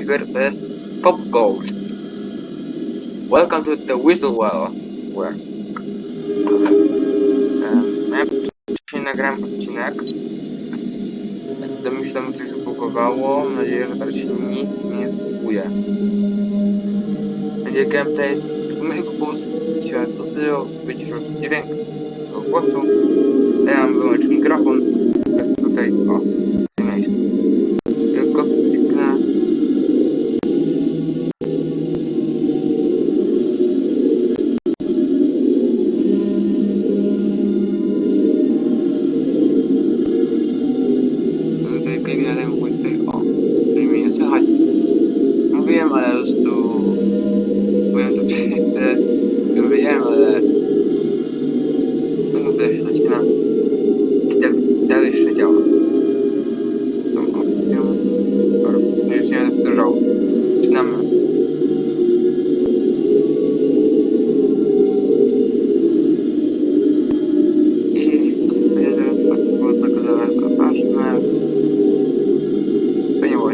versus POPGOES. Welcome to the Whistle Well, where nagrałem odcinek. Domyślam, że coś zbugowało. Mam nadzieję, że teraz się nic nie zbuguje. Będzie gameplay z moich głos. Dzisiaj być już dźwięk do głosu. Ja mam wyłączyć mikrofon. Tutaj, o, w tym miejscu. Tylko kliknę. Tutaj biegnie ten tutaj, o, tutaj mnie nie słychać. Mówiłem, ale po prostu byłem tu teraz, już wiedziałem, ale tutaj się zaczyna i tak dalej jeszcze działa. Tą opcją, już nie będę dużo. Zaczynamy. I było tylko zaraz ważne. To nie było.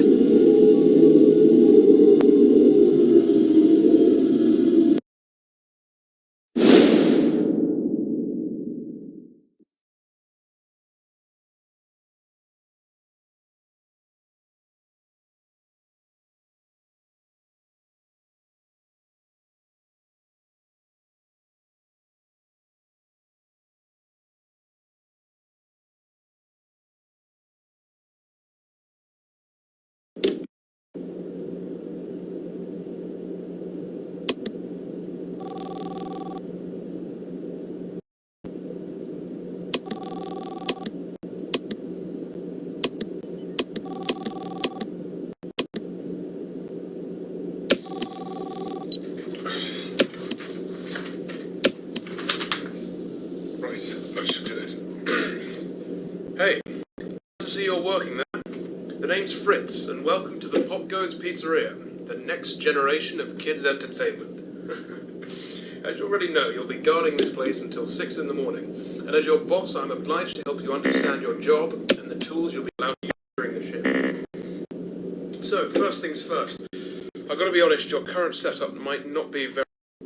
Let's do it. Hey, nice to see you're working there. The name's Fritz, and welcome to the POPGOES Pizzeria, the next generation of kids' entertainment. As you already know, you'll be guarding this place until 6 in the morning, and as your boss, I'm obliged to help you understand your job and the tools you'll be allowed to use during the shift. So, first things first. I've got to be honest, your current setup might not be very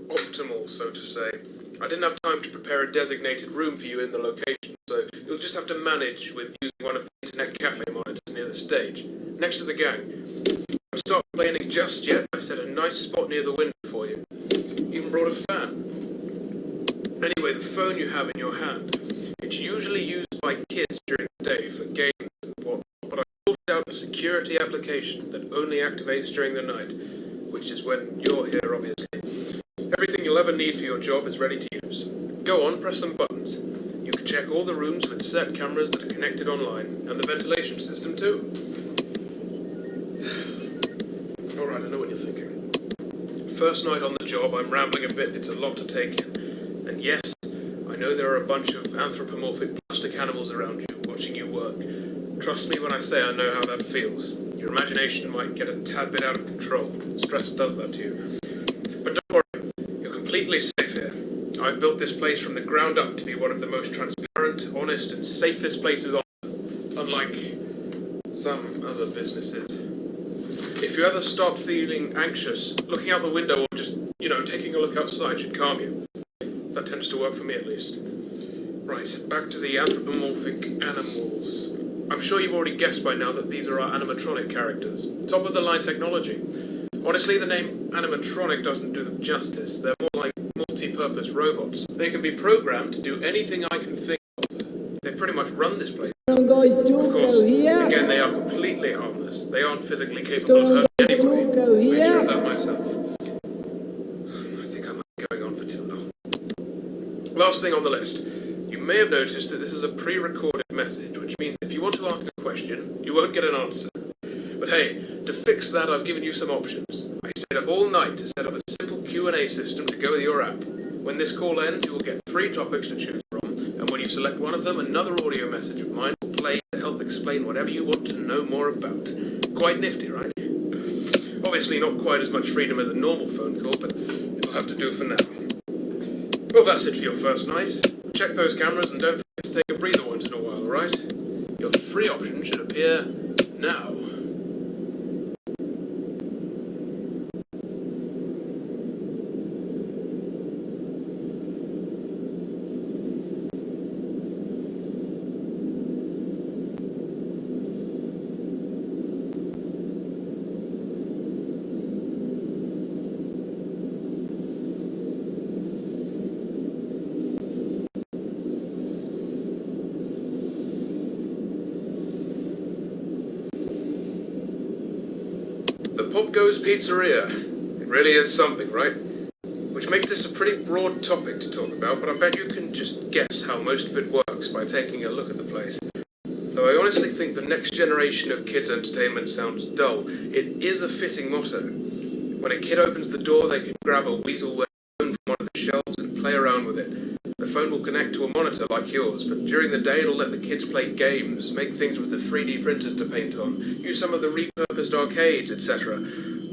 optimal, so to say. I didn't have time to prepare a designated room for you in the location, so you'll just have to manage with using one of the internet cafe monitors near the stage, next to the gang. Don't start complaining just yet. I set a nice spot near the window for you. Even brought a fan. Anyway, the phone you have in your hand, it's usually used by kids during the day for games and whatnot, but I sorted out a security application that only activates during the night, which is when you're here, obviously. Everything you'll ever need for your job is ready to use. Go on, press some buttons. You can check all the rooms with set cameras that are connected online, and the ventilation system too. Alright, I know what you're thinking. First night on the job, I'm rambling a bit, it's a lot to take in. And yes, I know there are a bunch of anthropomorphic plastic animals around you, watching you work. Trust me when I say I know how that feels. Your imagination might get a tad bit out of control. Stress does that to you. But don't worry, you're completely safe here. I've built this place from the ground up to be one of the most transparent, honest, and safest places on Earth, unlike some other businesses. If you ever start feeling anxious, looking out the window or just, taking a look outside should calm you. That tends to work for me at least. Right, back to the anthropomorphic animals. I'm sure you've already guessed by now that these are our animatronic characters. Top of the line technology. Honestly, the name animatronic doesn't do them justice. They're more like multi-purpose robots. They can be programmed to do anything I can think of. They pretty much run this place. Of course, again, they are completely harmless. They aren't physically capable of hurting anybody. I sure that myself. I think I might be going on for too long. Last thing on the list. You may have noticed that this is a pre-recorded message, which means if you want to ask a question, you won't get an answer. But hey, to fix that, I've given you some options. I stayed up all night to set up a simple Q&A system to go with your app. When this call ends, you will get 3 topics to choose from, and when you select one of them, another audio message of mine will play to help explain whatever you want to know more about. Quite nifty, right? Obviously not quite as much freedom as a normal phone call, but it'll have to do for now. Well, that's it for your first night. Check those cameras and don't forget to take a breather once in a while, alright? Your 3 options should appear now. POPGOES Pizzeria. It really is something, right? Which makes this a pretty broad topic to talk about, but I bet you can just guess how most of it works by taking a look at the place. Though I honestly think the next generation of kids' entertainment sounds dull, it is a fitting motto. When a kid opens the door, they can grab a weasel phone from one of the shelves and play around with it. The phone will connect to a monitor like yours, but during the day it'll let the kids play games, make things with the 3D printers to paint on, use some of the repurposed arcades, etc.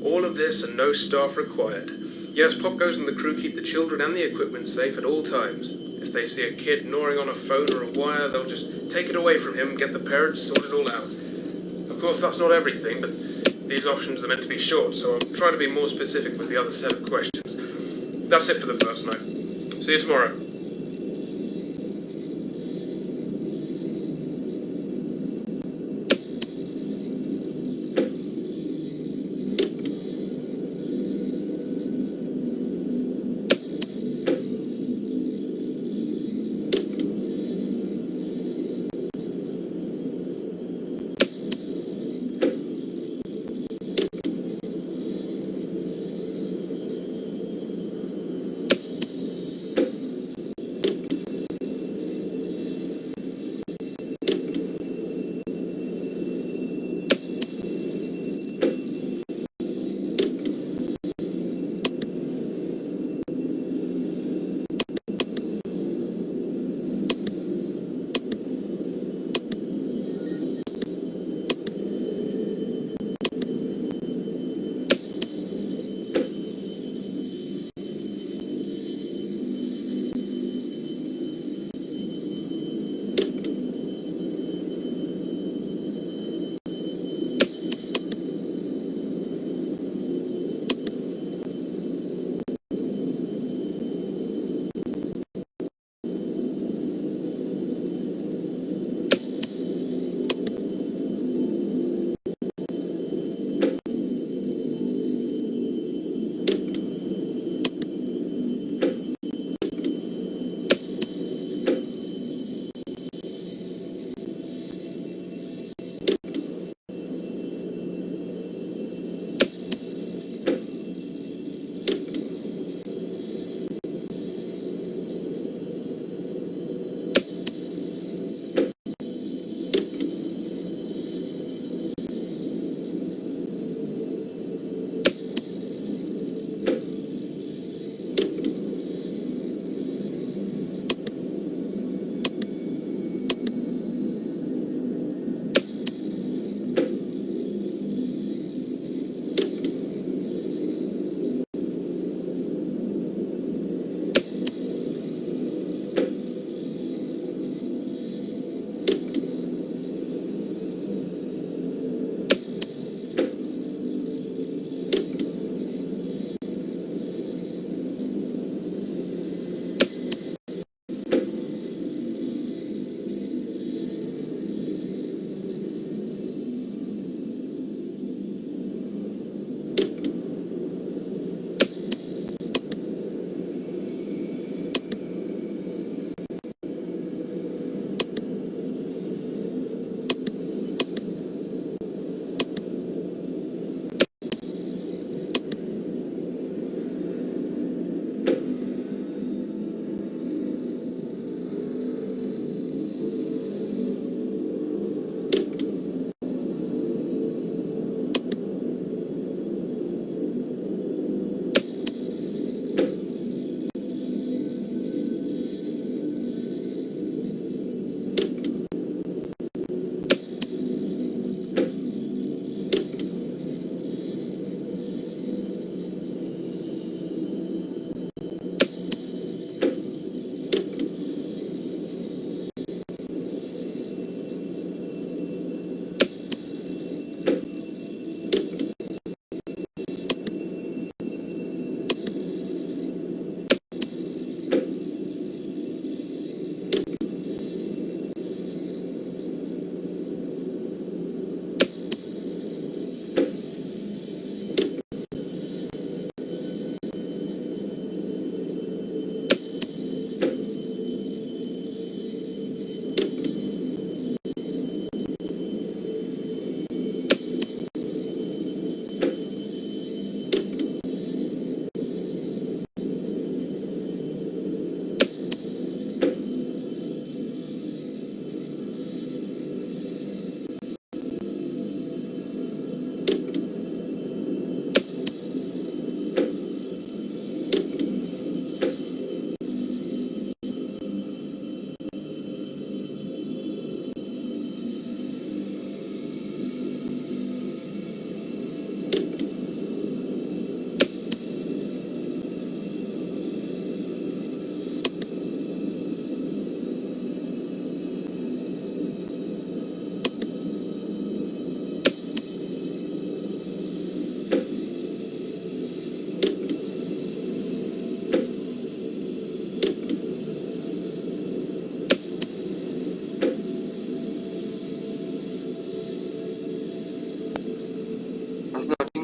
All of this and no staff required. Yes, POPGOES and the crew keep the children and the equipment safe at all times. If they see a kid gnawing on a phone or a wire, they'll just take it away from him and get the parents to sort it all out. Of course, that's not everything, but these options are meant to be short, so I'll try to be more specific with the other set of questions. That's it for the first night. See you tomorrow.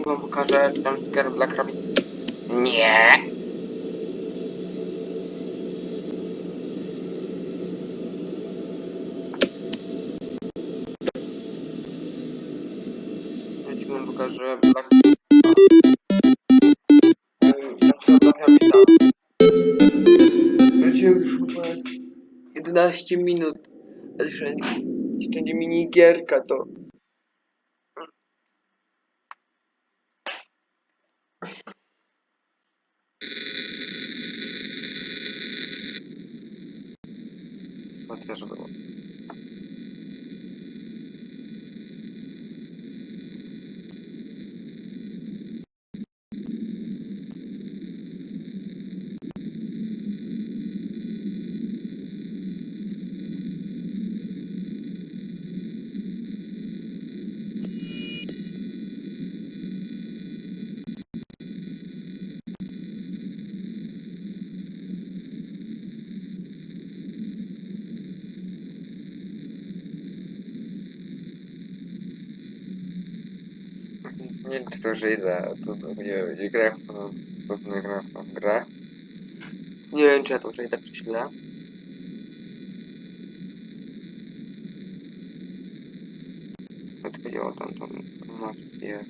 wam pokażę jumpscare Black Rabbit. Nie! Ja ci wam pokażę jumpscare Black Rabbita. Ja ci już mówię 11 minut. Jeszcze będzie minigierka to. Otwierzę było. Nie wiem, czy to już idę, to nie grałem w tą grę. Nie wiem, czy ja to już idę, czy źle. Odchodziło tam tą informację.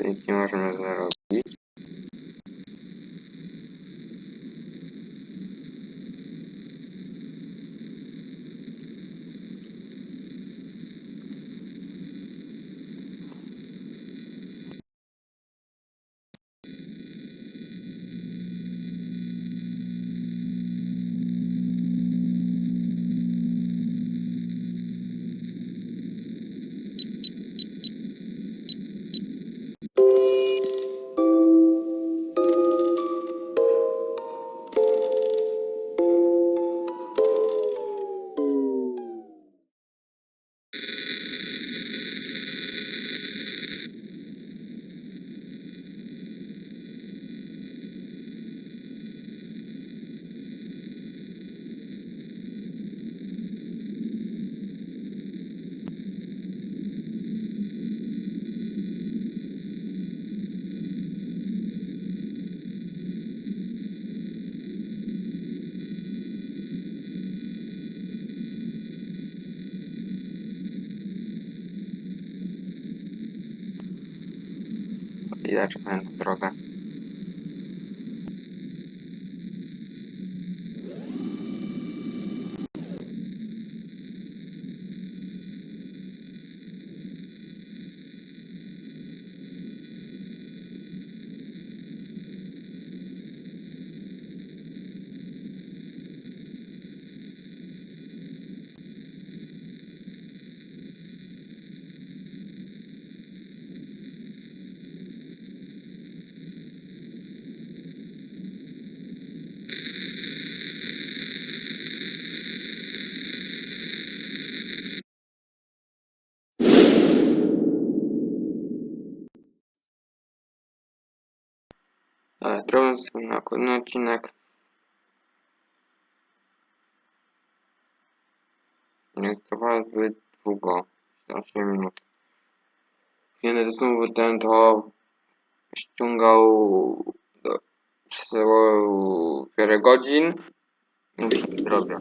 Nic nie możemy zarobić. I ja czekałem na drogę. Ale zrobię sobie na kolejny odcinek. Nie trwa zbyt długo. 14 minut. Kiedy znowu ten to ściągał do przesyłał wiele godzin. Już zrobię.